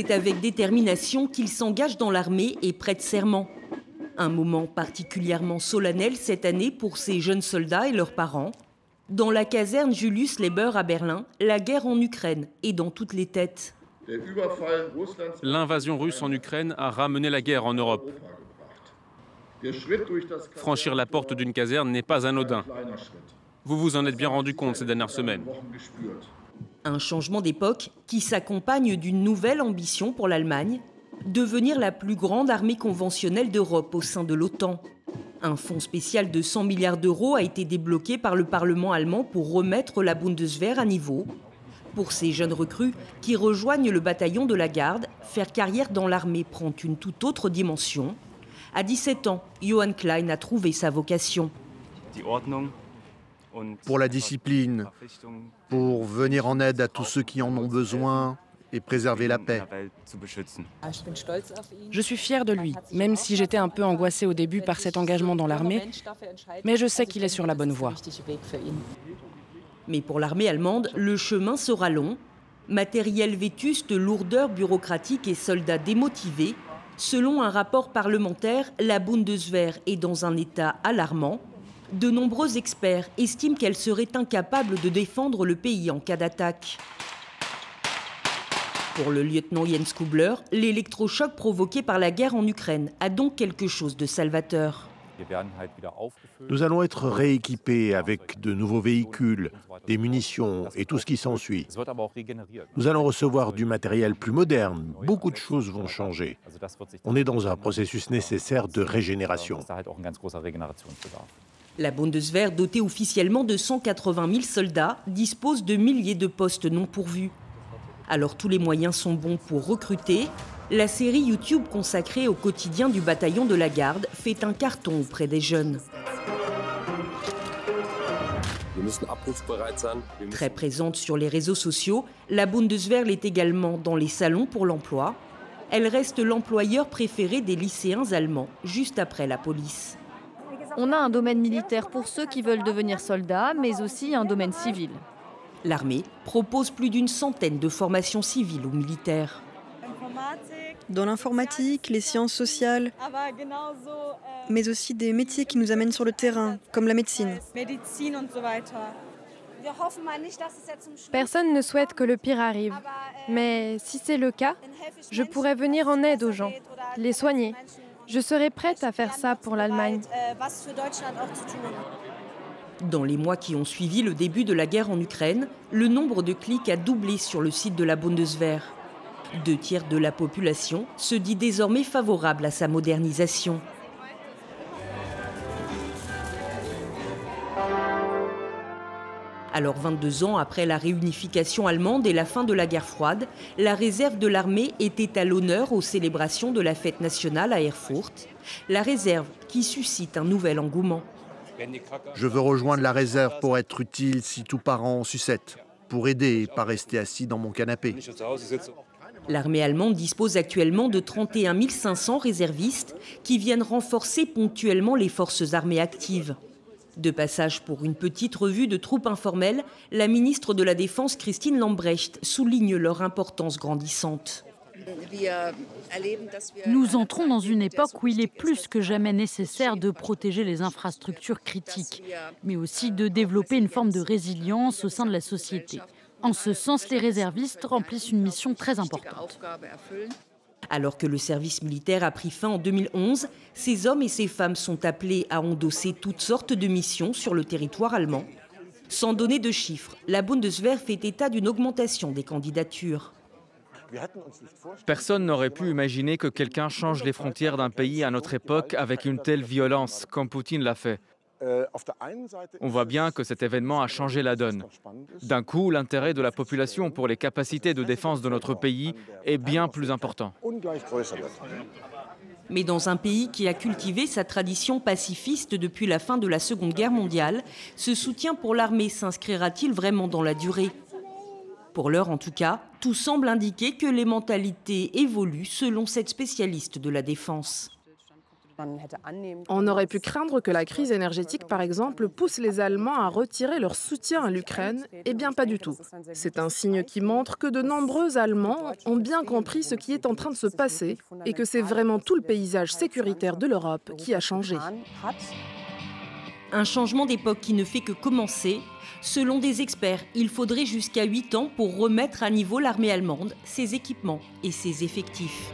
C'est avec détermination qu'il s'engage dans l'armée et prête serment. Un moment particulièrement solennel cette année pour ces jeunes soldats et leurs parents. Dans la caserne Julius Leber à Berlin, la guerre en Ukraine est dans toutes les têtes. L'invasion russe en Ukraine a ramené la guerre en Europe. Franchir la porte d'une caserne n'est pas anodin. Vous vous en êtes bien rendu compte ces dernières semaines. Un changement d'époque qui s'accompagne d'une nouvelle ambition pour l'Allemagne, devenir la plus grande armée conventionnelle d'Europe au sein de l'OTAN. Un fonds spécial de 100 milliards d'euros a été débloqué par le Parlement allemand pour remettre la Bundeswehr à niveau. Pour ces jeunes recrues qui rejoignent le bataillon de la garde, faire carrière dans l'armée prend une toute autre dimension. À 17 ans, Johann Klein a trouvé sa vocation. Pour la discipline, pour venir en aide à tous ceux qui en ont besoin et préserver la paix. Je suis fière de lui, même si j'étais un peu angoissée au début par cet engagement dans l'armée, mais je sais qu'il est sur la bonne voie. Mais pour l'armée allemande, le chemin sera long. Matériel vétuste, lourdeur bureaucratique et soldats démotivés. Selon un rapport parlementaire, la Bundeswehr est dans un état alarmant. De nombreux experts estiment qu'elle serait incapable de défendre le pays en cas d'attaque. Pour le lieutenant Jens Kubler, l'électrochoc provoqué par la guerre en Ukraine a donc quelque chose de salvateur. Nous allons être rééquipés avec de nouveaux véhicules, des munitions et tout ce qui s'ensuit. Nous allons recevoir du matériel plus moderne. Beaucoup de choses vont changer. On est dans un processus nécessaire de régénération. La Bundeswehr, dotée officiellement de 180 000 soldats, dispose de milliers de postes non pourvus. Alors tous les moyens sont bons pour recruter. La série YouTube consacrée au quotidien du bataillon de la garde fait un carton auprès des jeunes. Très présente sur les réseaux sociaux, la Bundeswehr l'est également dans les salons pour l'emploi. Elle reste l'employeur préféré des lycéens allemands, juste après la police. On a un domaine militaire pour ceux qui veulent devenir soldats, mais aussi un domaine civil. L'armée propose plus d'une centaine de formations civiles ou militaires. Dans l'informatique, les sciences sociales, mais aussi des métiers qui nous amènent sur le terrain, comme la médecine. Personne ne souhaite que le pire arrive, mais si c'est le cas, je pourrais venir en aide aux gens, les soigner. Je serai prête à faire ça pour l'Allemagne. Dans les mois qui ont suivi le début de la guerre en Ukraine, le nombre de clics a doublé sur le site de la Bundeswehr. 2/3 de la population se dit désormais favorable à sa modernisation. Alors 22 ans après la réunification allemande et la fin de la guerre froide, la réserve de l'armée était à l'honneur aux célébrations de la fête nationale à Erfurt. La réserve qui suscite un nouvel engouement. Je veux rejoindre la réserve pour être utile si tout part en sucette, pour aider et pas rester assis dans mon canapé. L'armée allemande dispose actuellement de 31 500 réservistes qui viennent renforcer ponctuellement les forces armées actives. De passage pour une petite revue de troupes informelles, la ministre de la Défense Christine Lambrecht souligne leur importance grandissante. Nous entrons dans une époque où il est plus que jamais nécessaire de protéger les infrastructures critiques, mais aussi de développer une forme de résilience au sein de la société. En ce sens, les réservistes remplissent une mission très importante. Alors que le service militaire a pris fin en 2011, ces hommes et ces femmes sont appelés à endosser toutes sortes de missions sur le territoire allemand. Sans donner de chiffres, la Bundeswehr fait état d'une augmentation des candidatures. Personne n'aurait pu imaginer que quelqu'un change les frontières d'un pays à notre époque avec une telle violence, comme Poutine l'a fait. On voit bien que cet événement a changé la donne. D'un coup, l'intérêt de la population pour les capacités de défense de notre pays est bien plus important. Mais dans un pays qui a cultivé sa tradition pacifiste depuis la fin de la Seconde Guerre mondiale, ce soutien pour l'armée s'inscrira-t-il vraiment dans la durée ? Pour l'heure en tout cas, tout semble indiquer que les mentalités évoluent selon cette spécialiste de la défense. On aurait pu craindre que la crise énergétique, par exemple, pousse les Allemands à retirer leur soutien à l'Ukraine. Eh bien, pas du tout. C'est un signe qui montre que de nombreux Allemands ont bien compris ce qui est en train de se passer et que c'est vraiment tout le paysage sécuritaire de l'Europe qui a changé. Un changement d'époque qui ne fait que commencer. Selon des experts, il faudrait jusqu'à 8 ans pour remettre à niveau l'armée allemande, ses équipements et ses effectifs.